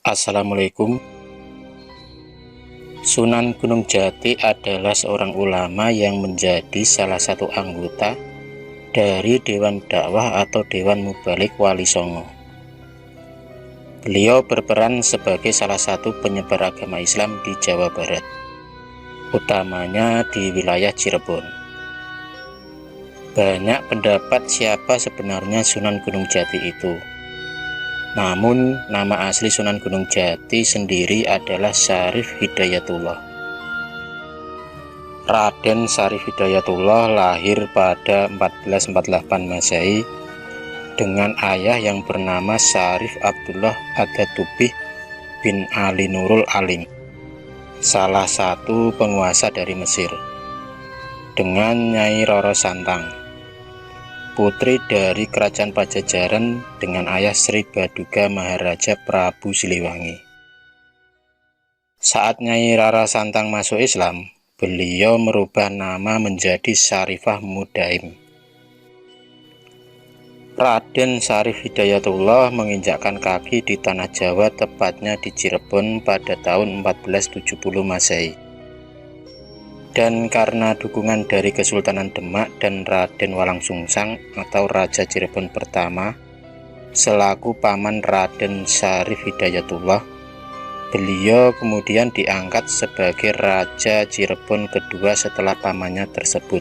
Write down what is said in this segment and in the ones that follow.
Assalamualaikum. Sunan Gunung Jati adalah seorang ulama yang menjadi salah satu anggota dari Dewan Dakwah atau Dewan Mubalik Wali Songo. Beliau berperan sebagai salah satu penyebar agama Islam di Jawa Barat, utamanya di wilayah Cirebon. Banyak pendapat siapa sebenarnya Sunan Gunung Jati itu. Namun, nama asli Sunan Gunung Jati sendiri adalah Syarif Hidayatullah. Raden Syarif Hidayatullah lahir pada 1448 Masehi dengan ayah yang bernama Syarif Abdullah Adatubih bin Ali Nurul Alim, salah satu penguasa dari Mesir, dengan Nyai Roro Santang, putri dari Kerajaan Pajajaran dengan ayah Sri Baduga Maharaja Prabu Siliwangi. Saat Nyai Rara Santang masuk Islam, beliau merubah nama menjadi Syarifah Mudaim. Raden Syarif Hidayatullah menginjakkan kaki di tanah Jawa, tepatnya di Cirebon pada tahun 1470 Masehi. Dan karena dukungan dari Kesultanan Demak dan Raden Walangsungsang atau Raja Cirebon pertama selaku paman Raden Syarif Hidayatullah, beliau kemudian diangkat sebagai Raja Cirebon kedua setelah pamannya tersebut.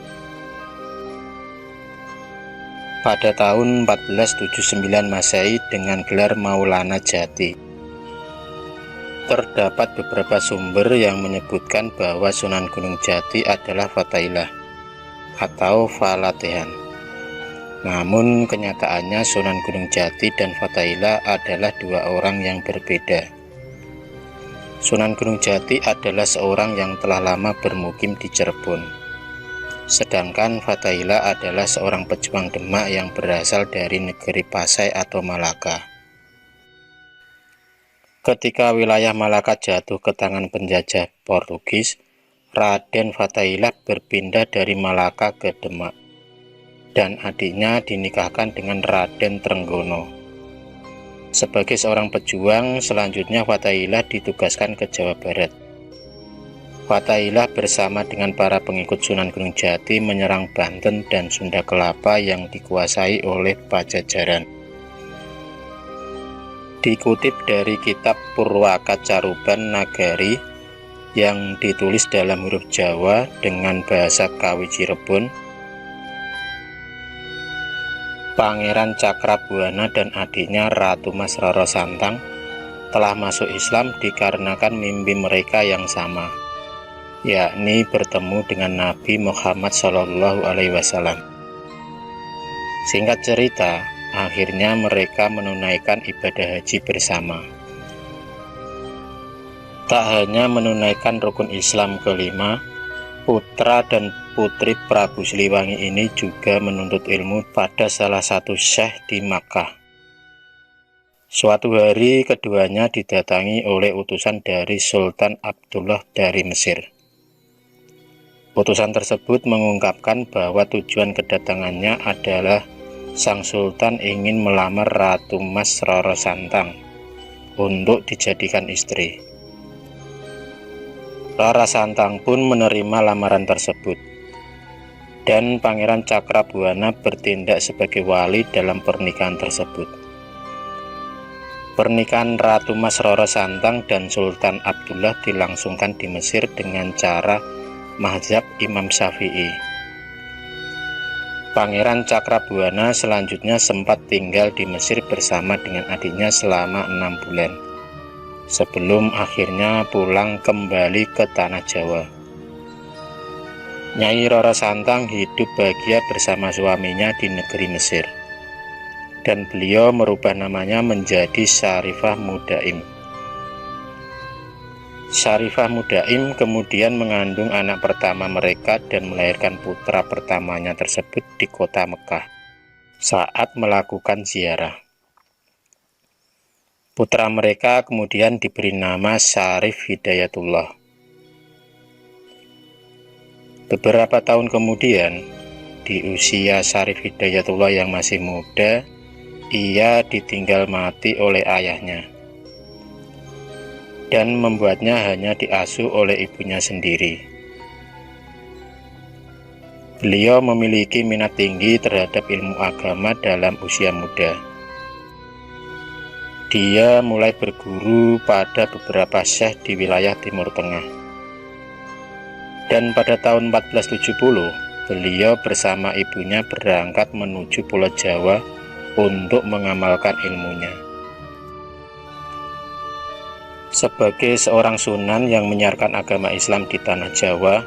Pada tahun 1479 Masehi dengan gelar Maulana Jati. Terdapat beberapa sumber yang menyebutkan bahwa Sunan Gunung Jati adalah Fatailah atau Falatehan. Namun kenyataannya Sunan Gunung Jati dan Fatailah adalah dua orang yang berbeda. Sunan Gunung Jati adalah seorang yang telah lama bermukim di Cirebon, sedangkan Fatailah adalah seorang pejuang Demak yang berasal dari negeri Pasai atau Malaka. Ketika wilayah Malaka jatuh ke tangan penjajah Portugis, Raden Fatailah berpindah dari Malaka ke Demak, dan adiknya dinikahkan dengan Raden Trenggono. Sebagai seorang pejuang, selanjutnya Fatailah ditugaskan ke Jawa Barat. Fatailah bersama dengan para pengikut Sunan Gunung Jati menyerang Banten dan Sunda Kelapa yang dikuasai oleh Pajajaran. Dikutip dari kitab Purwaka Caruban Nagari yang ditulis dalam huruf Jawa dengan bahasa Kawi Cirebon, Pangeran Cakrabuana dan adiknya Ratu Mas Roro Santang telah masuk Islam dikarenakan mimpi mereka yang sama, yakni bertemu dengan Nabi Muhammad SAW. Singkat cerita, akhirnya mereka menunaikan ibadah haji bersama. Tak hanya menunaikan rukun Islam kelima, putra dan putri Prabu Siliwangi ini juga menuntut ilmu pada salah satu syekh di Makkah. Suatu hari keduanya didatangi oleh utusan dari Sultan Abdullah dari Mesir. Utusan tersebut mengungkapkan bahwa tujuan kedatangannya adalah Sang Sultan ingin melamar Ratu Mas Roro Santang untuk dijadikan istri. Rara Santang pun menerima lamaran tersebut, dan Pangeran Cakrabuana bertindak sebagai wali dalam pernikahan tersebut. Pernikahan Ratu Mas Roro Santang dan Sultan Abdullah dilangsungkan di Mesir dengan cara mazhab Imam Syafi'i. Pangeran Cakrabuana selanjutnya sempat tinggal di Mesir bersama dengan adiknya selama 6 bulan, sebelum akhirnya pulang kembali ke tanah Jawa. Nyai Roro Santang hidup bahagia bersama suaminya di negeri Mesir. dan beliau merubah namanya menjadi Syarifah Mudaim. Syarifah Mudaim kemudian mengandung anak pertama mereka dan melahirkan putra pertamanya tersebut di kota Mekah saat melakukan ziarah. Putra mereka kemudian diberi nama Syarif Hidayatullah. Beberapa tahun kemudian, di usia Syarif Hidayatullah yang masih muda, ia ditinggal mati oleh ayahnya dan membuatnya hanya diasuh oleh ibunya sendiri. Beliau memiliki minat tinggi terhadap ilmu agama dalam usia muda. Dia mulai berguru pada beberapa syekh di wilayah Timur Tengah. Dan pada tahun 1470, beliau bersama ibunya berangkat menuju Pulau Jawa untuk mengamalkan ilmunya. Sebagai seorang Sunan yang menyiarkan agama Islam di tanah Jawa,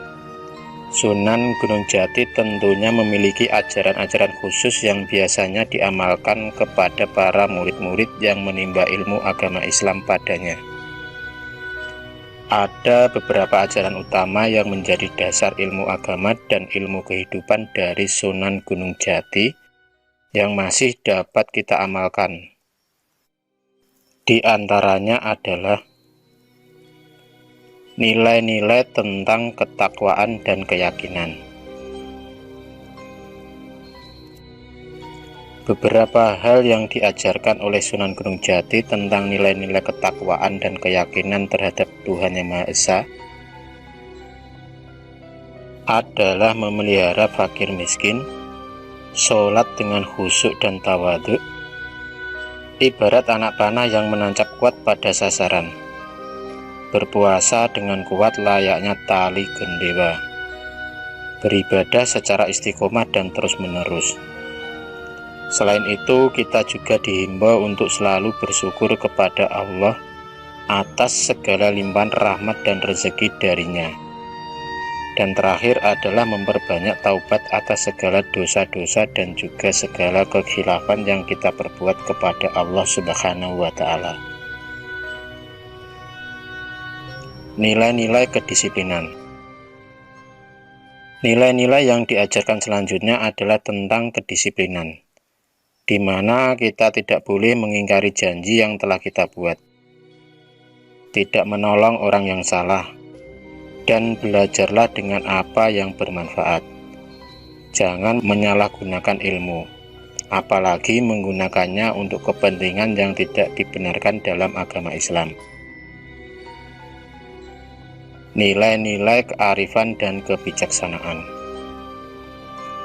Sunan Gunung Jati tentunya memiliki ajaran-ajaran khusus yang biasanya diamalkan kepada para murid-murid yang menimba ilmu agama Islam padanya. Ada beberapa ajaran utama yang menjadi dasar ilmu agama dan ilmu kehidupan dari Sunan Gunung Jati yang masih dapat kita amalkan. Di antaranya adalah nilai-nilai tentang ketakwaan dan keyakinan. Beberapa hal yang diajarkan oleh Sunan Gunung Jati tentang nilai-nilai ketakwaan dan keyakinan terhadap Tuhan Yang Maha Esa adalah memelihara fakir miskin, sholat dengan khusyuk dan tawadhu, ibarat anak panah yang menancap kuat pada sasaran, berpuasa dengan kuat layaknya tali gendewa, beribadah secara istiqomah dan terus-menerus. Selain itu, kita juga dihimbau untuk selalu bersyukur kepada Allah atas segala limpahan rahmat dan rezeki darinya. Dan terakhir adalah memperbanyak taubat atas segala dosa-dosa dan juga segala kekhilafan yang kita perbuat kepada Allah Subhanahu wa Ta'ala. Nilai-nilai kedisiplinan. Nilai-nilai yang diajarkan selanjutnya adalah tentang kedisiplinan, di mana kita tidak boleh mengingkari janji yang telah kita buat, tidak menolong orang yang salah, dan belajarlah dengan apa yang bermanfaat. Jangan menyalahgunakan ilmu, apalagi menggunakannya untuk kepentingan yang tidak dibenarkan dalam agama Islam. Nilai-nilai kearifan dan kebijaksanaan.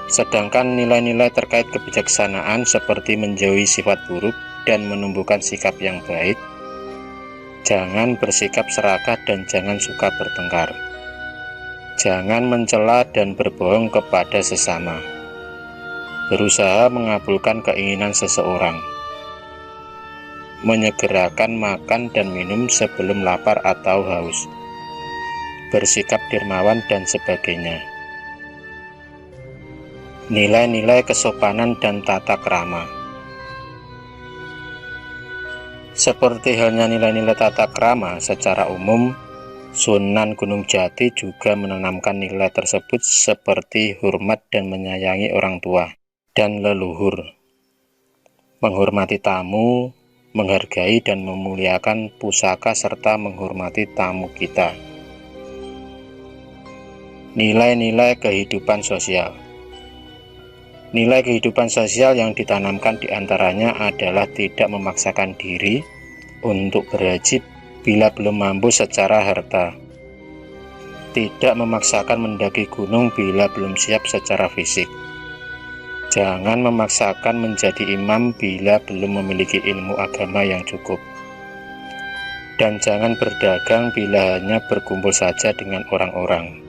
Sedangkan nilai-nilai terkait kebijaksanaan seperti menjauhi sifat buruk dan menumbuhkan sikap yang baik, jangan bersikap serakah dan jangan suka bertengkar, jangan mencela dan berbohong kepada sesama, berusaha mengabulkan keinginan seseorang, menyegerakan makan dan minum sebelum lapar atau haus, bersikap dermawan dan sebagainya. Nilai-nilai kesopanan dan tata krama. Seperti halnya nilai-nilai tata krama secara umum, Sunan Gunung Jati juga menanamkan nilai tersebut seperti hormat dan menyayangi orang tua dan leluhur, menghormati tamu, menghargai dan memuliakan pusaka serta menghormati tamu kita. Nilai-nilai kehidupan sosial. Nilai kehidupan sosial yang ditanamkan diantaranya adalah tidak memaksakan diri untuk berhaji bila belum mampu secara harta, tidak memaksakan mendaki gunung bila belum siap secara fisik, jangan memaksakan menjadi imam bila belum memiliki ilmu agama yang cukup, dan jangan berdagang bila hanya berkumpul saja dengan orang-orang.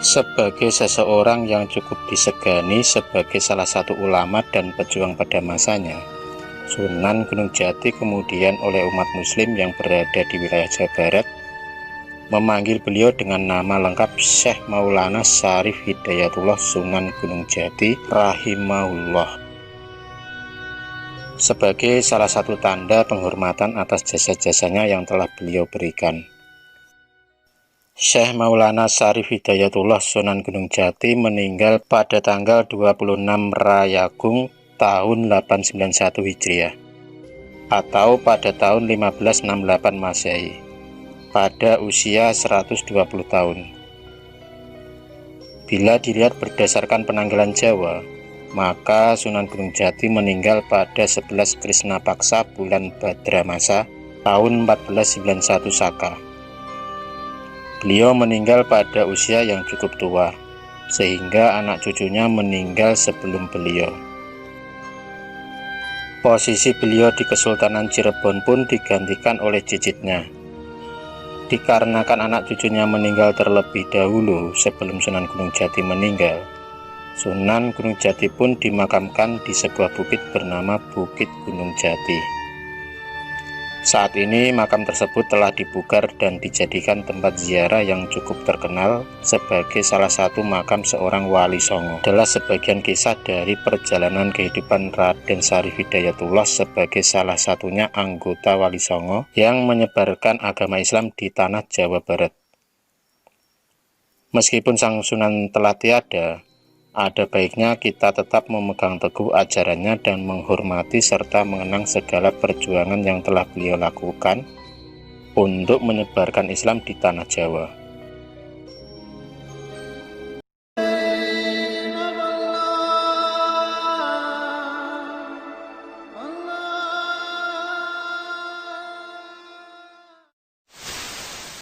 Sebagai seseorang yang cukup disegani sebagai salah satu ulama dan pejuang pada masanya, Sunan Gunung Jati kemudian oleh umat muslim yang berada di wilayah Jawa Barat memanggil beliau dengan nama lengkap Syekh Maulana Syarif Hidayatullah Sunan Gunung Jati rahimahullah, sebagai salah satu tanda penghormatan atas jasa-jasanya yang telah beliau berikan. Syekh Maulana Syarif Hidayatullah Sunan Gunung Jati meninggal pada tanggal 26 Rayagung tahun 891 Hijriah atau pada tahun 1568 Masehi, pada usia 120 tahun. Bila dilihat berdasarkan penanggalan Jawa, maka Sunan Gunung Jati meninggal pada 11 Krisna Paksa bulan Badramasa tahun 1491 Saka. Beliau meninggal pada usia yang cukup tua, sehingga anak cucunya meninggal sebelum beliau. Posisi beliau di Kesultanan Cirebon pun digantikan oleh cicitnya. Dikarenakan anak cucunya meninggal terlebih dahulu sebelum Sunan Gunung Jati meninggal, Sunan Gunung Jati pun dimakamkan di sebuah bukit bernama Bukit Gunung Jati. Saat ini makam tersebut telah dibugar dan dijadikan tempat ziarah yang cukup terkenal sebagai salah satu makam seorang wali songo. Adalah sebagian kisah dari perjalanan kehidupan Raden Syarif Hidayatullah sebagai salah satunya anggota wali songo yang menyebarkan agama Islam di tanah Jawa Barat. Meskipun sang Sunan telah tiada, ada baiknya kita tetap memegang teguh ajarannya dan menghormati serta mengenang segala perjuangan yang telah beliau lakukan untuk menyebarkan Islam di tanah Jawa.